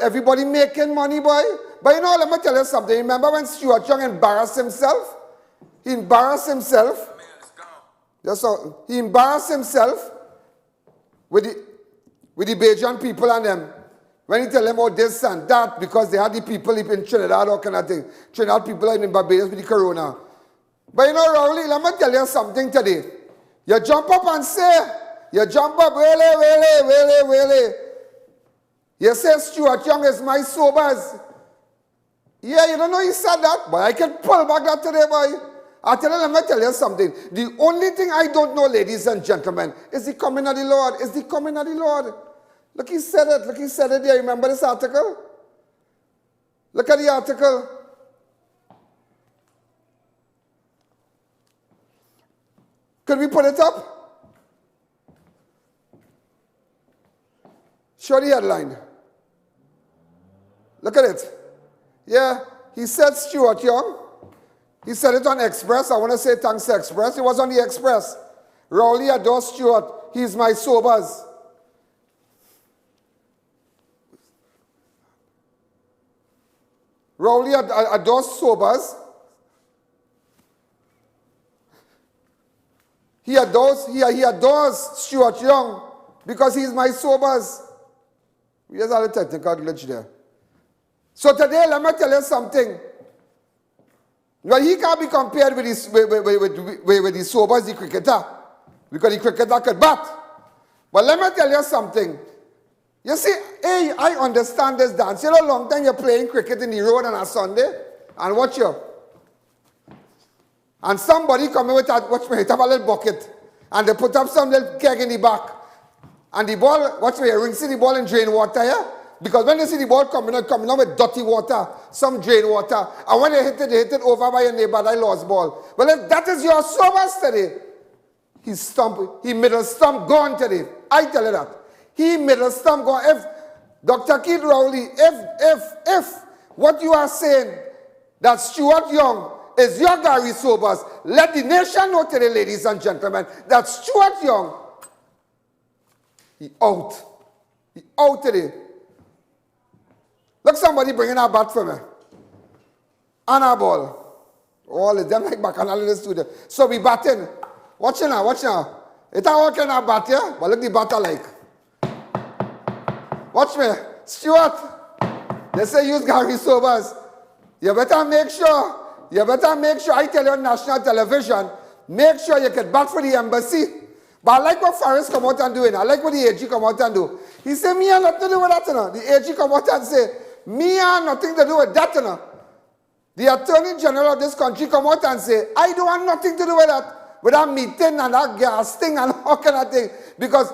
Everybody making money, boy. But you know, let me tell you something. Remember when Stuart Young embarrassed himself? He embarrassed himself. He embarrassed himself with the Bajan people and them. When he tell them about this and that, because they had the people in Trinidad, all kind of thing. Trinidad people in Barbados with the corona. But you know, Rowley, let me tell you something today. You jump up and say, you jump up, really. You say Stuart Young is my sobers. Yeah, you don't know he said that, but I can pull back that today, boy. Let me tell you something. The only thing I don't know, ladies and gentlemen, is the coming of the Lord. Is the coming of the Lord. Look, he said it there. Remember this article? Look at the article. Could we put it up? Show the headline. Look at it. Yeah, he said Stuart Young. He said it on Express. I want to say thanks to Express. It was on the Express. Rowley adores Stuart. He's my sobers. Rowley adores sobers. He adores Stuart Young because he's my sobers. Here's all the technical glitch there. So today, let me tell you something. Well, he can't be compared with the sobers, the cricketer, because the cricketer could bat. But let me tell you something. You see, hey, I understand this dance. You know, long time you're playing cricket in the road on a Sunday, and watch you. And somebody come in with a, watch me, have a little bucket, and they put up some little keg in the back. And the ball, watch me, you rinse the ball in drain water, yeah? Because when they see the ball coming out with dirty water, some drain water, and when they hit it over by your neighbor, that lost ball. Well, that is your sobers today. He middle stump gone today. I tell you that. He middle stump gone. If, Dr. Keith Rowley, if what you are saying, that Stuart Young is your Gary Sobers, let the nation know today, ladies and gentlemen, that Stuart Young, he out. He out today. Look, somebody bringing a bat for me. And a ball. All of them like bacchanal in the studio. So we batting. Watch now. It's a all kind of bat here, but look the bat like. Watch me. Stuart, they say use Gary Sobers. You better make sure, I tell you on national television, make sure you can bat for the embassy. But I like what FARIS come out and doing. I like what the AG come out and do. He said, me have nothing to do with that, you know. The AG come out and say, me have nothing to do with that, you know. The Attorney General of this country come out and say, I don't have nothing to do with that meeting and that gas thing and all kind of thing. Because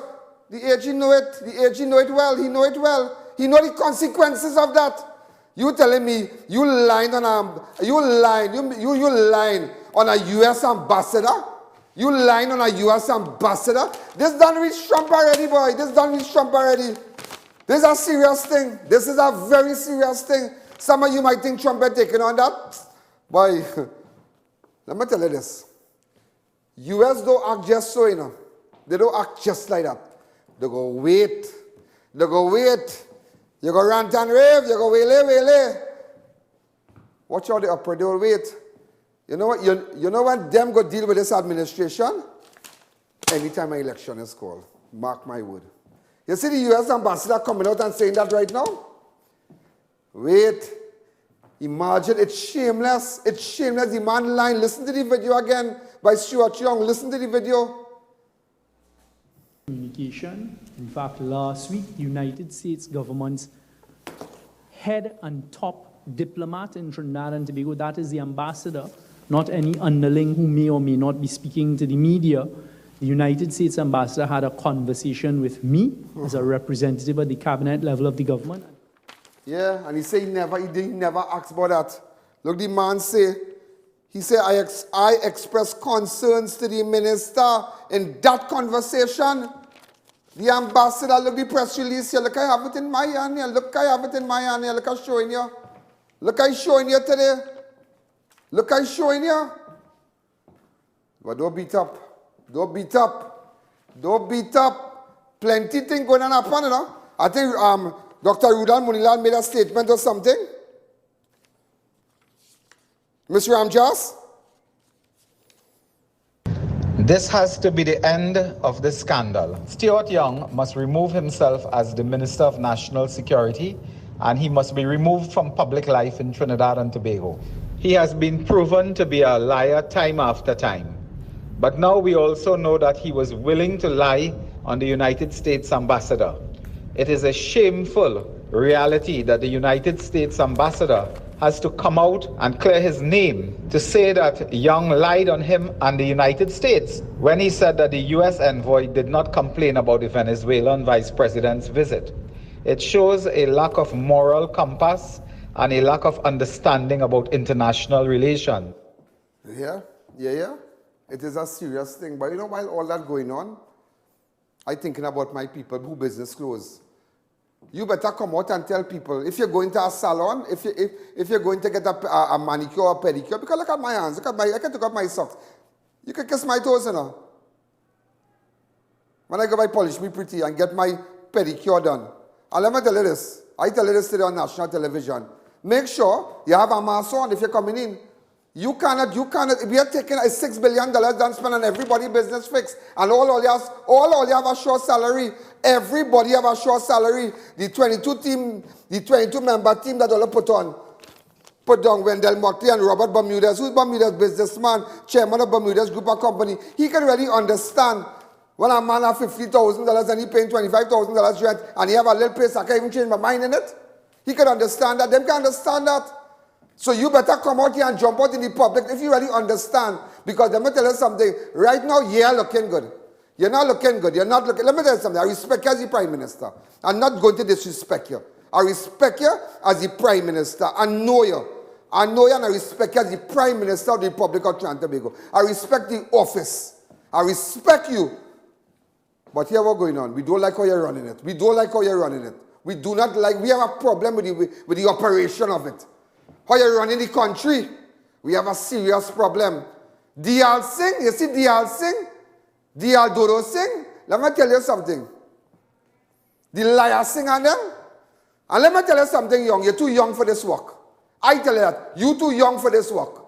the AG know it. The AG know it well. He know it well. He know the consequences of that. You telling me you lying on a U.S. ambassador? You lying on a U.S. ambassador? This done reach Trump already, boy. This done reach Trump already. This is a serious thing. This is a very serious thing. Some of you might think Trump had taken on that. Boy, let me tell you this. U.S. don't act just so, you know. They don't act just like that. They go wait. They go wait. You go rant and rave. You go waylay. Watch out the upper, they will wait. You know what? You know when them go deal with this administration? Anytime an election is called. Mark my word. You see the U.S. ambassador coming out and saying that right now? Wait. Imagine, it's shameless. It's shameless. The man line. Listen to the video again by Stuart Young. Listen to the video. Communication. In fact, last week, United States government's head and top diplomat in Trinidad and Tobago, that is the ambassador, not any underling who may or may not be speaking to the media. The United States ambassador had a conversation with me as a representative at the cabinet level of the government. Yeah, and he said he never asked about that. Look, the man say, he said, I expressed concerns to the minister in that conversation. The ambassador, look, the press release here, look, I have it in my hand here. Look, I have it in my hand here. Look, I'm showing you. Look, I'm showing you today. Look, I'm showing you. But don't beat up. Don't beat up. Don't beat up. Plenty things going on happen, you know. I think Dr. Rudan Munilan made a statement or something. Mr. Ramjas? This has to be the end of this scandal. Stuart Young must remove himself as the Minister of National Security, and he must be removed from public life in Trinidad and Tobago. He has been proven to be a liar time after time. But now we also know that he was willing to lie on the United States ambassador. It is a shameful reality that the United States ambassador has to come out and clear his name to say that Young lied on him and the United States when he said that the U.S. envoy did not complain about the Venezuelan vice president's visit. It shows a lack of moral compass and a lack of understanding about international relations. Yeah. It is a serious thing. But you know, while all that going on, I'm thinking about my people who business close. You better come out and tell people, if you're going to a salon, if you're going to get a manicure or pedicure, because look at my hands, I can take off my socks. You can kiss my toes, you know. When I go by polish me pretty and get my pedicure done. And let me tell you this, I tell you this today on national television. Make sure you have a mask on if you're coming in. You cannot, we are taking a $6 billion done spend on everybody business fix. And all you have a short salary. Everybody have a short salary. The 22 member team that all put down Wendell Motley and Robert Bermudez, who's Bermudez businessman, chairman of Bermudez Group of Company. He can really understand when a man has $50,000 and he paying $25,000 rent and he have a little place, I can't even change my mind in it. He can understand that. Them can understand that. So you better come out here and jump out in the public if you really understand. Because let me tell you something. Right now, you're looking good. You're not looking good. You're not looking. Let me tell you something. I respect you as the Prime Minister. I'm not going to disrespect you. I respect you as the Prime Minister. I know you. I know you and I respect you as the Prime Minister of the Republic of Trinidad and Tobago. I respect the office. I respect you. But here what's going on. We don't like how you're running it. We don't like how you're running it. We do not like. We have a problem with the operation of it. How you're running the country, we have a serious problem. D.L. Singh, you see D.L. Singh? D.L. Dodo Singh? Let me tell you something. The liar Singh and them. And let me tell you something, Young. You're too young for this work. I tell you that. You're too young for this work.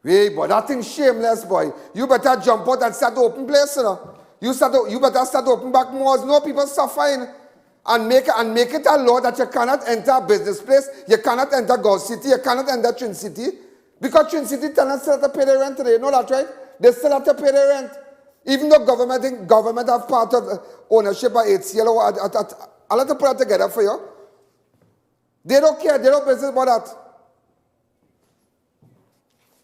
Hey, boy, that thing's shameless, boy. You better jump out and start to open place, you know. You better start to open back malls. No people suffering. And make it a law that you cannot enter a business place, you cannot enter Gulf City, you cannot enter Trin City. Because Trin City tenants still have to pay their rent today. You know that, right? They still have to pay their rent. Even though government have part of ownership by HCL, I'll have to put that together for you. They don't care, they don't business about that.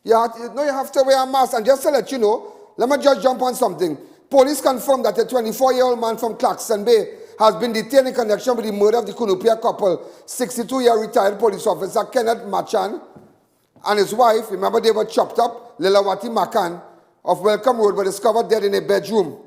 You have to wear a mask. And just to let you know, let me just jump on something. Police confirmed that a 24-year-old man from Claxton Bay has been detained in connection with the murder of the Kunupia couple, 62-year retired police officer Kenneth Machan and his wife. Remember, they were chopped up. Lilawati Makan of Welcome Road were discovered dead in a bedroom.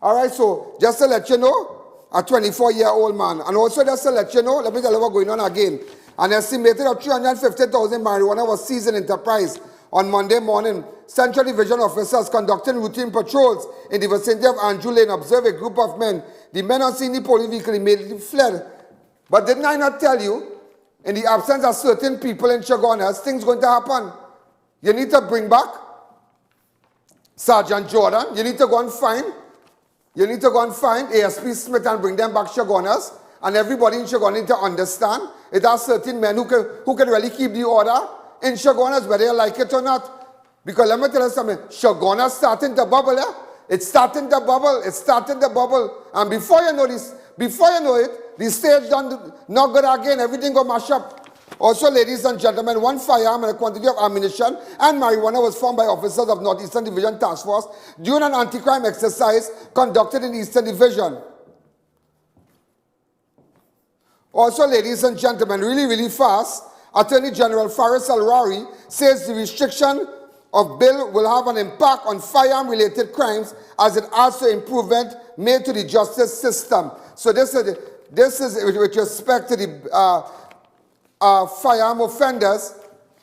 All right, so just to let you know, a 24-year-old man. And also just to let you know, let me tell you what's going on again. An estimated of 350,000 marijuana was seized in Enterprise. On Monday morning, Central Division officers conducting routine patrols in the vicinity of Andrew Lane observed a group of men. The men on seeing the police vehicle immediately fled. But didn't I not tell you, in the absence of certain people in Chaguanas, things going to happen? You need to bring back Sergeant Jordan. You need to go and find ASP Smith and bring them back Chaguanas. And everybody in Chaguanas need to understand it are certain men who can really keep the order in Chaguanas, whether you like it or not. Because let me tell you something, Chaguanas starting to bubble, eh? It's starting to bubble. And before you know it, the stage done not good again, everything go mash up. Also, ladies and gentlemen, one firearm and a quantity of ammunition and marijuana was found by officers of Northeastern Division Task Force during an anti-crime exercise conducted in Eastern Division. Also, ladies and gentlemen, really fast, Attorney General Faris al-Rawi says the restriction of bill will have an impact on firearm-related crimes as it adds to improvement made to the justice system. So this is with respect to the firearm offenders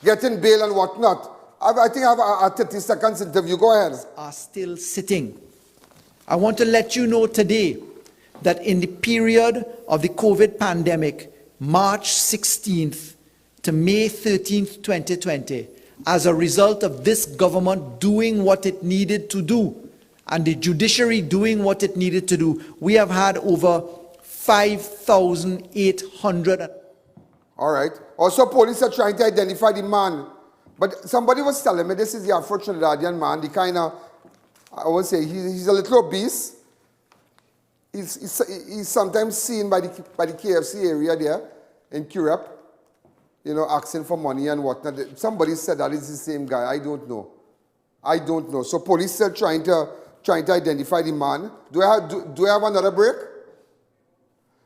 getting bail and whatnot. I think I have a 30 seconds interview. Go ahead. Are still sitting. I want to let you know today that in the period of the COVID pandemic, March 16th to May 13th, 2020, as a result of this government doing what it needed to do and the judiciary doing what it needed to do, we have had over 5,800. All right. Also, police are trying to identify the man. But somebody was telling me this is the Afro-Trinidadian man, the kind of, I would say, he's a little obese. He's sometimes seen by the KFC area there in CUREPE, you know, asking for money and whatnot. Somebody said that is the same guy. I don't know. I don't know. So police are trying to identify the man. Do I have another break?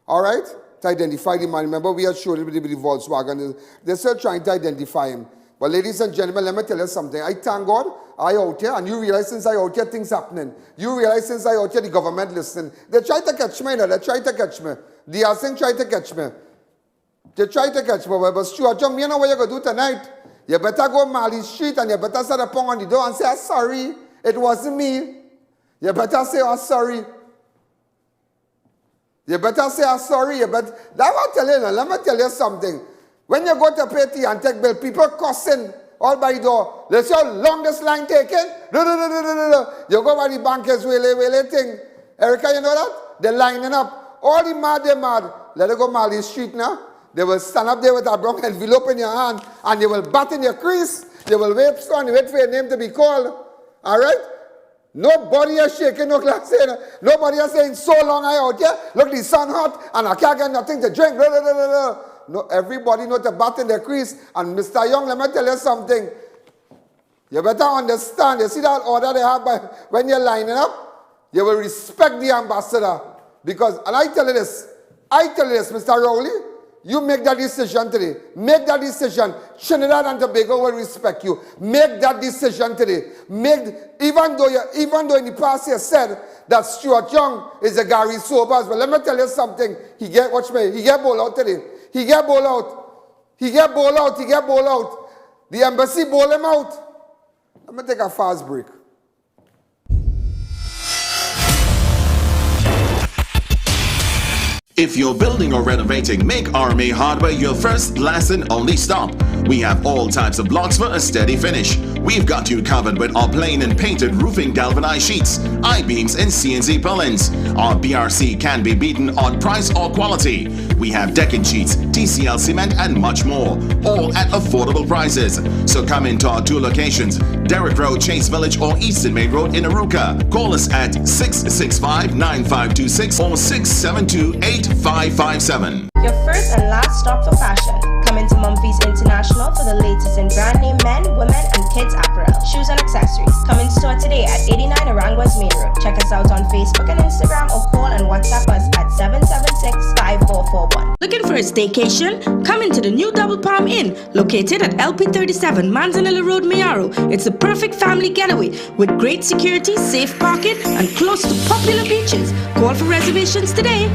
All right? To identify the man. Remember, we had showed it with the Volkswagen. They're still trying to identify him. But ladies and gentlemen, let me tell you something. I thank God I out here, and you realize since I out here, things happening. You realize since I out here, the government listening. They try to catch me, they try to catch me. The Asing try to catch me. They try to catch me. But Stuart Young, you know what you're going to do tonight? You better go Mali Street and you better set a pong on the door and say, oh, sorry, it wasn't me. You better say, oh, sorry. You better say, oh, sorry. Let me tell you something. When you go to pay tea and take bill, people cussing all by the door. Let's see how long this line taken. No. You go by the bankers, waiting. Erica, you know that? They're lining up. All the mad, they're mad. Let it go Mali Street now. They will stand up there with a brown envelope in your hand and they will bat in your crease. They will wait for your name to be called. All right? Nobody is shaking no glass. Nobody is saying, so long I out here. Look, the sun hot and I can't get nothing to drink. No, everybody know to bat in their crease. And Mr. Young, let me tell you something. You better understand. You see that order they have when you're lining up? You will respect the ambassador. Because, and I tell you this, Mr. Rowley, you make that decision today. Make that decision. Trinidad and Tobago will respect you. Make that decision today. Even though in the past you said that Stuart Young is a Gary Sobers, but let me tell you something. He get ball out today. He get ball out. The embassy ball him out. Let me take a fast break. If you're building or renovating, make RMA Hardware your first, last and only stop. We have all types of blocks for a steady finish. We've got you covered with our plain and painted roofing galvanized sheets, I-beams and CNC purlins. Our BRC can be beaten on price or quality. We have decking sheets, TCL cement and much more, all at affordable prices. So come into our two locations, Derrick Road, Chase Village or Eastern Main Road in Aruka. Call us at 665-9526 or 672-8557. Your first and last stop for fashion. Come into Mumphy's International for the latest in brand name men, women, and kids apparel, shoes, and accessories. Come in store today at 89 Aranguez Main Road. Check us out on Facebook and Instagram or call and WhatsApp us at 776-5441. Looking for a staycation? Come into the new Double Palm Inn, located at LP37 Manzanilla Road, Mayaro. It's a perfect family getaway with great security, safe parking, and close to popular beaches. Call for reservations today.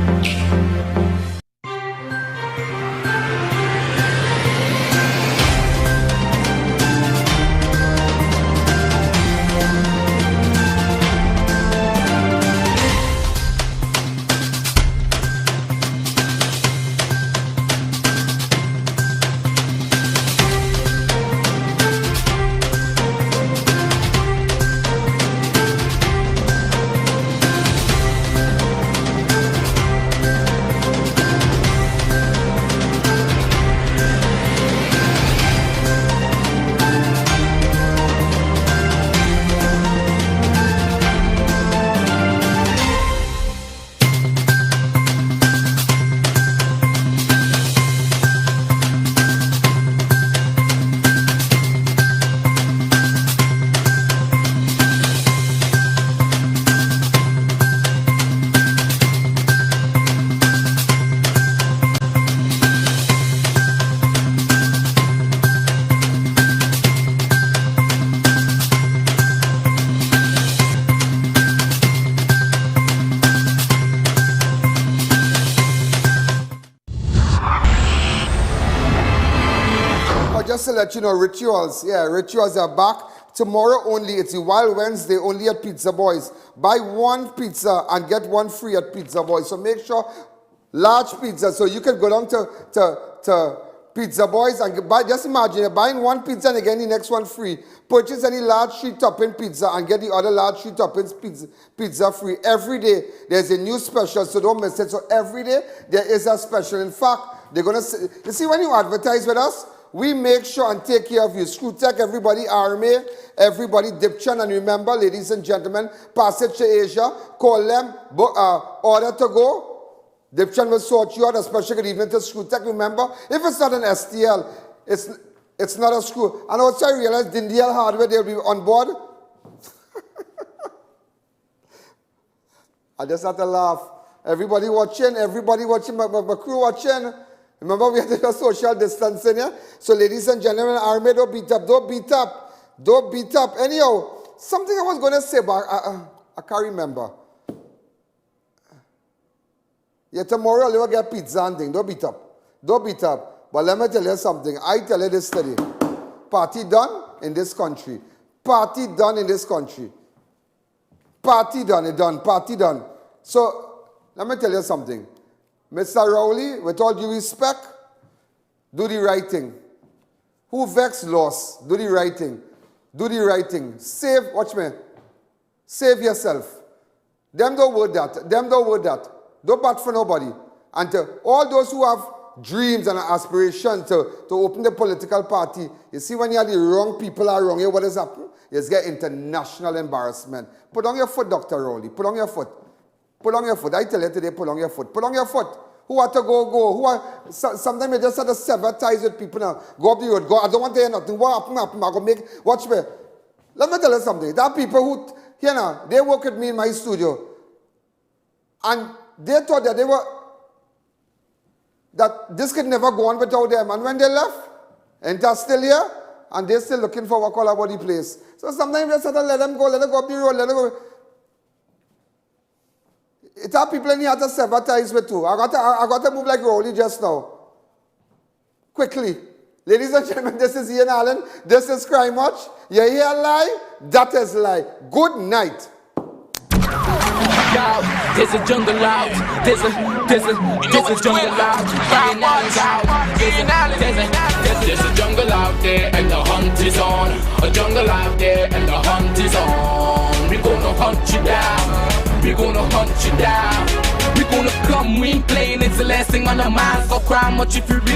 to let you know, rituals. Yeah, rituals are back. Tomorrow only, it's a Wild Wednesday, only at Pizza Boys. Buy one pizza and get one free at Pizza Boys. So make sure, large pizza. So you can go down to Pizza Boys and buy, just imagine, you're buying one pizza and again the next one free. Purchase any large sheet topping pizza and get the other large sheet toppings pizza free. Every day, there's a new special, so don't miss it. So every day, there is a special. In fact, they're going to, you see, when you advertise with us, we make sure and take care of you. Screwtech, everybody, RMA, everybody, Dipchan, and remember, ladies and gentlemen, Passage to Asia, call them, order to go. Dipchan will sort you out, a special good evening to Screwtech. Remember, if it's not an STL, it's not a screw. And also I realized Dindial Hardware, they'll be on board. I just had to laugh. Everybody watching, my crew watching. Remember, we had to do social distancing, yeah? So, ladies and gentlemen, Army, don't beat up. Anyhow, something I was going to say, but I can't remember. Yeah, tomorrow you'll get pizza and thing. Don't beat up. But let me tell you something. I tell you this today. Party done in this country. Party done. So, let me tell you something. Mr. Rowley, with all due respect, do the right thing. Who vexed lost? Do the right thing. Save, watch me. Save yourself. Them don't word that. Don't bat for nobody. And to all those who have dreams and aspirations to open the political party, you see when you have the wrong people are wrong, what is happening? You get international embarrassment. Put on your foot, Dr. Rowley. Put on your foot. I tell you today, put on your foot. Who want to go. Sometimes you just have to sever ties with people now. Go up the road. Go. I don't want to hear nothing. What happen? I go make, watch me. Let me tell you something. There are people who, you know, they work with me in my studio. And they thought that this could never go on without them. And when they left, and they're still here, and they're still looking for work all about the place. So sometimes you just have to let them go up the road, It are people in here to sever ties with too. I got to move like Rowley just now. Quickly. Ladies and gentlemen, this is Ian Allen. This is Crime Watch. You hear a lie? That is a lie. Good night. There's a jungle out. There's a jungle out. There's a jungle out there and the hunt is on. A jungle out there and the hunt is on. We're gonna hunt you down. We're gonna hunt you down. We're gonna come, we ain't playing. It's the last thing on our minds. So crime much if you really